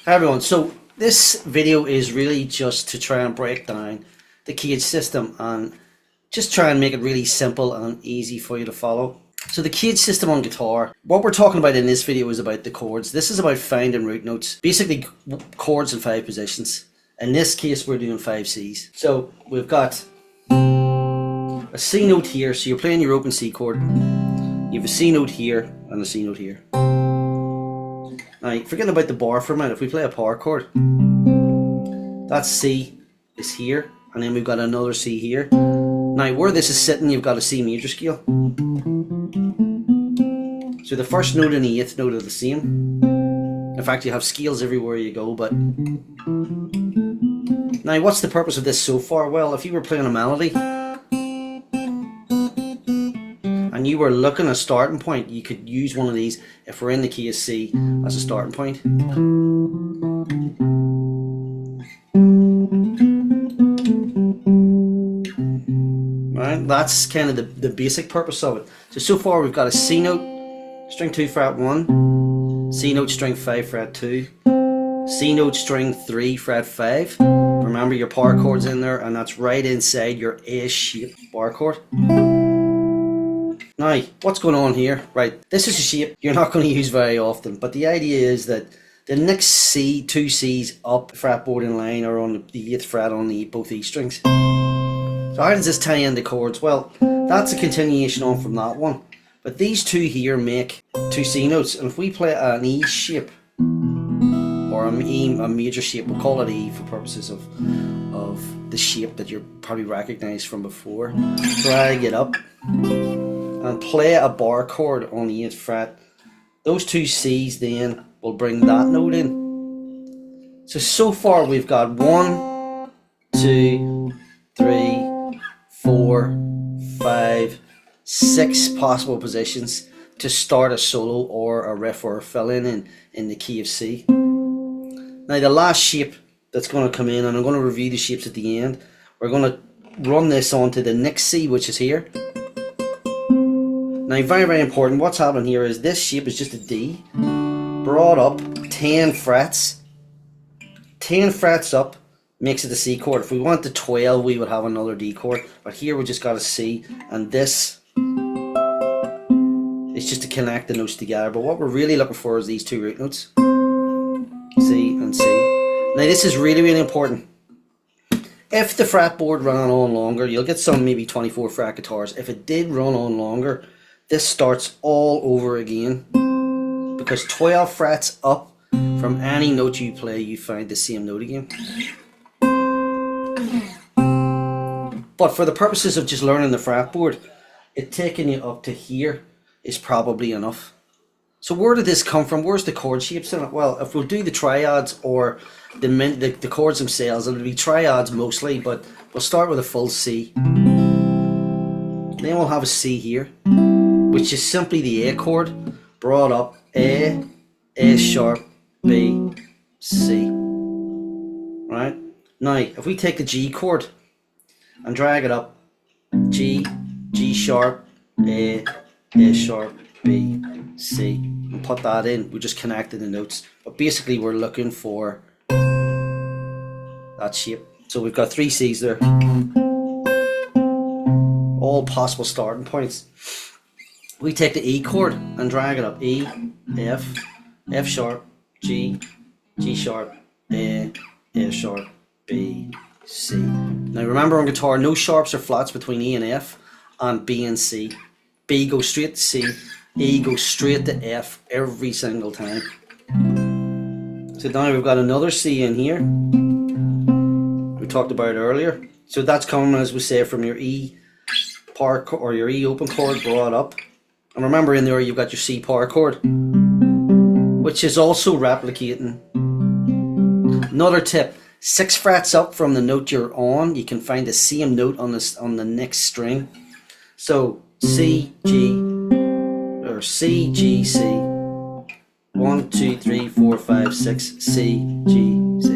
Hi everyone, so this video is really just to try and break down the CAGED system and just try and make it really simple and easy for you to follow. So the CAGED system on guitar, what we're talking about in this video is about the chords. This is about finding root notes, basically chords in 5 positions. In this case we're doing 5 C's. So we've got a C note here, so you're playing your open C chord. You have a C note here and a C note here. Now, forgetting about the bar for a minute, if we play a power chord, that C is here, and then we've got another C here. Now, where this is sitting, you've got a C major scale. So the first note and the 8th note are the same. In fact, you have scales everywhere you go, but... Now, what's the purpose of this so far? Well, if you were playing a melody, and you were looking at a starting point, you could use one of these if we're in the key of C as a starting point. Right, that's kind of the basic purpose of it. So far we've got a C note, string 2 fret 1, C note string 5 fret 2, C note string 3 fret 5. Remember your power chord's in there, and that's right inside your A-shaped bar chord. Now, what's going on here? Right, this is a shape you're not going to use very often, but the idea is that the next C, 2 C's up fretboard in line are on the 8th fret on both E strings. So how does this tie into chords? Well, that's a continuation on from that one. But these two here make 2 C notes, and if we play an E shape, or a major shape, we'll call it E for purposes of the shape that you probably recognise from before. Drag it up and play a bar chord on the 8th fret. Those 2 C's then will bring that note in. So far we've got 1, 2, 3, 4, 5, 6 possible positions to start a solo or a riff or a fill-in in the key of C. Now the last shape that's going to come in, and I'm going to review the shapes at the end, we're going to run this onto the next C, which is here. Now, very, very important, what's happening here is this shape is just a D, brought up 10 frets. 10 frets up makes it a C chord. If we want the 12, we would have another D chord. But here we just got a C, and this is just to connect the notes together. But what we're really looking for is these 2 root notes, C and C. Now, this is really, really important. If the fretboard ran on longer, you'll get some maybe 24 fret guitars. If it did run on longer, this starts all over again, because 12 frets up from any note you play, you find the same note again. But for the purposes of just learning the fretboard, it taking you up to here is probably enough. So where did this come from? Where's the chord shapes in it? Well, if we'll do the triads or the chords themselves, it'll be triads mostly, but we'll start with a full C. Then we'll have a C here, which is simply the A chord brought up, A sharp, B, C. Right? Now, if we take the G chord and drag it up, G, G sharp, A sharp, B, C, and put that in, we just connected the notes. But basically we're looking for that shape. So we've got 3 C's there. All possible starting points. We take the E chord and drag it up, E, F, F sharp, G, G sharp, A sharp, B, C. Now remember on guitar, no sharps or flats between E and F, and B and C. B goes straight to C, E goes straight to F every single time. So now we've got another C in here, we talked about earlier. So that's coming, as we say, from your E power or your E open chord brought up. And remember in there you've got your C power chord, which is also replicating. Another tip, 6 frets up from the note you're on, you can find the same note on the next string. So C, G, or C, G, C. 1, 2, 3, 4, 5, 6, C, G, C.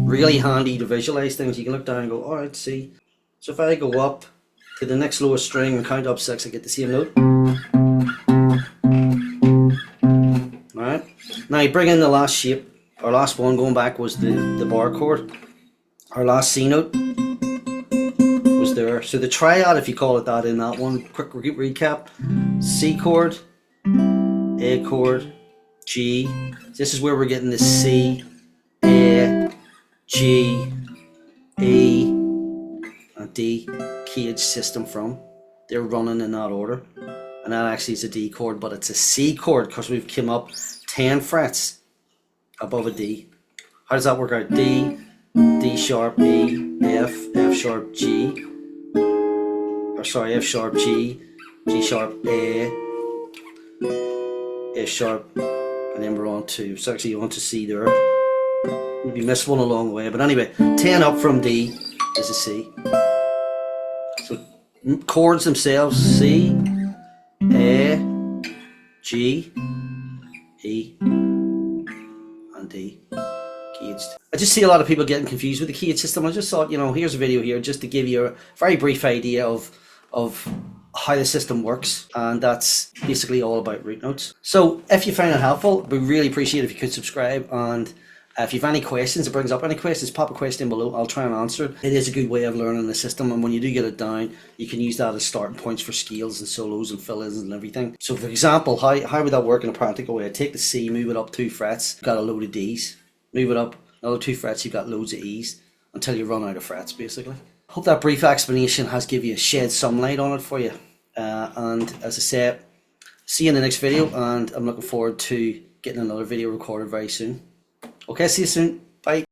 Really handy to visualize things. You can look down and go, alright, C. So if I go up to the next lowest string and count up 6, I get the same note. Alright, now you bring in the last shape, Our last one going back was the bar chord. Our last C note was there. So the triad, if you call it that, in that one, quick recap: C chord, A chord, G. This is where we're getting the C, A, G, E, and D CAGED system from. They're running in that order. And that actually is a D chord, but it's a C chord because we've come up 10 frets above a D. How does that work out? D, D sharp, E, F, F sharp, G, or sorry, F sharp, G, G sharp, A, F sharp, and then we're on to, so actually you want to C there. Maybe miss one along the way, but anyway, 10 up from D is a C. So chords themselves: C, A, G, E, and D. CAGED. I just see a lot of people getting confused with the CAGED system. I just thought, you know, here's a video here just to give you a very brief idea of how the system works, and that's basically all about root notes. So if you find it helpful, we really appreciate it if you could subscribe, and if you have any questions, it brings up any questions, pop a question below. I'll try and answer it. It is a good way of learning the system, and when you do get it down, you can use that as starting points for scales and solos and fill-ins and everything. So for example, how would that work in a practical way? I take the C, move it up 2 frets, got a load of Ds. Move it up another 2 frets, you've got loads of E's until you run out of frets, basically. Hope that brief explanation has given you shed some light on it for you. And as I said, see you in the next video, and I'm looking forward to getting another video recorded very soon. Okay, see you soon. Bye.